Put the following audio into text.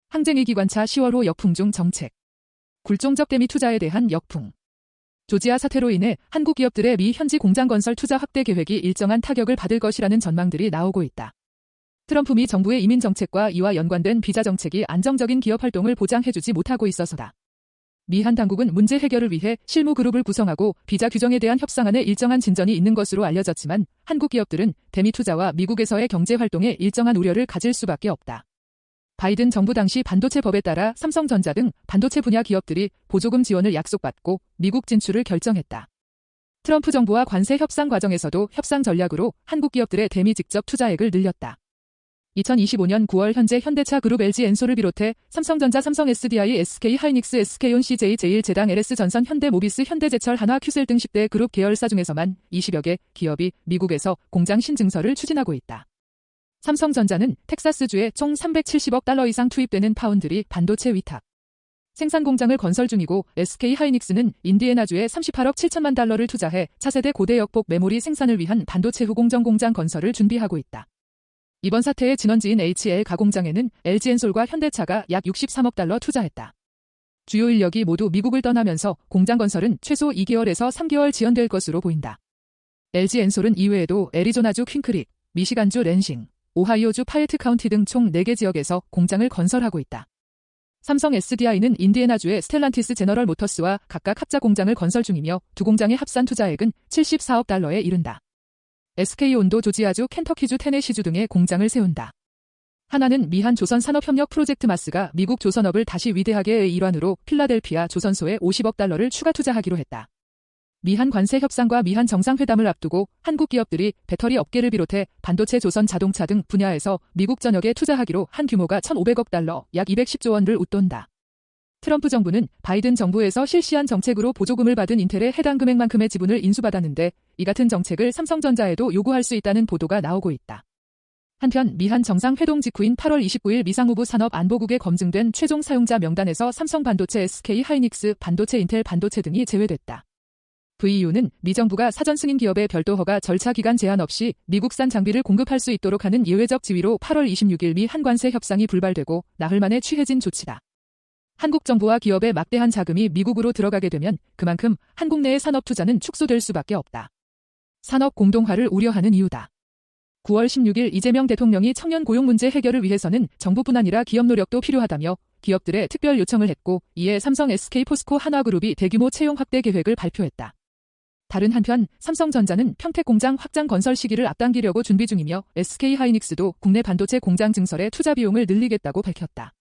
항쟁의 기관차 10월호 역풍 중 정책. 굴종적 대미 투자에 대한 역풍. 조지아 사태로 인해 한국 기업들의 미 현지 공장 건설 투자 확대 계획이 일정한 타격을 받을 것이라는 전망들이 나오고 있다. 트럼프 미 정부의 이민 정책과 이와 연관된 비자 정책이 안정적인 기업 활동을 보장해주지 못하고 있어서다. 미한 당국은 문제 해결을 위해 실무 그룹을 구성하고 비자 규정에 대한 협상안에 일정한 진전이 있는 것으로 알려졌지만 한국 기업들은 대미 투자와 미국에서의 경제 활동에 일정한 우려를 가질 수밖에 없다. 바이든 정부 당시 반도체 법에 따라 삼성전자 등 반도체 분야 기업들이 보조금 지원을 약속받고 미국 진출을 결정했다. 트럼프 정부와 관세 협상 과정에서도 협상 전략으로 한국 기업들의 대미 직접 투자액을 늘렸다. 2025년 9월 현재 현대차 그룹 LG 엔솔을 비롯해 삼성전자, 삼성 SDI, SK 하이닉스, SK온, CJ, 제일제당, LS 전선, 현대모비스, 현대제철, 한화, 큐셀 등 10대 그룹 계열사 중에서만 20여 개 기업이 미국에서 공장 신증서를 추진하고 있다. 삼성전자는 텍사스주에 총 370억 달러 이상 투입되는 파운드리 반도체 위탁 생산 공장을 건설 중이고 SK 하이닉스는 인디애나주에 38억 7천만 달러를 투자해 차세대 고대 역폭 메모리 생산을 위한 반도체 후공정 공장 건설을 준비하고 있다. 이번 사태의 진원지인 HL 가공장에는 LG엔솔과 현대차가 약 63억 달러 투자했다. 주요 인력이 모두 미국을 떠나면서 공장 건설은 최소 2개월에서 3개월 지연될 것으로 보인다. LG엔솔은 이외에도 애리조나주 퀸크릭, 미시간주 랜싱, 오하이오주 파예트 카운티 등 총 4개 지역에서 공장을 건설하고 있다. 삼성 SDI는 인디애나주의 스텔란티스 제너럴 모터스와 각각 합작 공장을 건설 중이며 두 공장의 합산 투자액은 74억 달러에 이른다. SK온도 조지아주, 켄터키주, 테네시주 등의 공장을 세운다. 하나는 미한 조선산업협력 프로젝트 마스가 미국 조선업을 다시 위대하게의 일환으로 필라델피아 조선소에 50억 달러를 추가 투자하기로 했다. 미한 관세 협상과 미한 정상회담을 앞두고 한국 기업들이 배터리 업계를 비롯해 반도체, 조선 자동차 등 분야에서 미국 전역에 투자하기로 한 규모가 1,500억 달러, 약 210조 원을 웃돈다. 트럼프 정부는 바이든 정부에서 실시한 정책으로 보조금을 받은 인텔의 해당 금액만큼의 지분을 인수받았는데 이 같은 정책을 삼성전자에도 요구할 수 있다는 보도가 나오고 있다. 한편 미한 정상회동 직후인 8월 29일 미상무부 산업안보국에 검증된 최종 사용자 명단에서 삼성반도체, SK 하이닉스, 반도체, 인텔 반도체 등이 제외됐다. VU는 미 정부가 사전 승인 기업의 별도 허가 절차 기간 제한 없이 미국산 장비를 공급할 수 있도록 하는 예외적 지위로 8월 26일 미 한관세 협상이 불발되고 나흘 만에 취해진 조치다. 한국 정부와 기업의 막대한 자금이 미국으로 들어가게 되면 그만큼 한국 내의 산업 투자는 축소될 수밖에 없다. 산업 공동화를 우려하는 이유다. 9월 16일 이재명 대통령이 청년 고용 문제 해결을 위해서는 정부뿐 아니라 기업 노력도 필요하다며 기업들의 특별 요청을 했고 이에 삼성, SK, 포스코, 한화그룹이 대규모 채용 확대 계획을 발표했다. 다른 한편 삼성전자는 평택 공장 확장 건설 시기를 앞당기려고 준비 중이며 SK 하이닉스도 국내 반도체 공장 증설에 투자 비용을 늘리겠다고 밝혔다.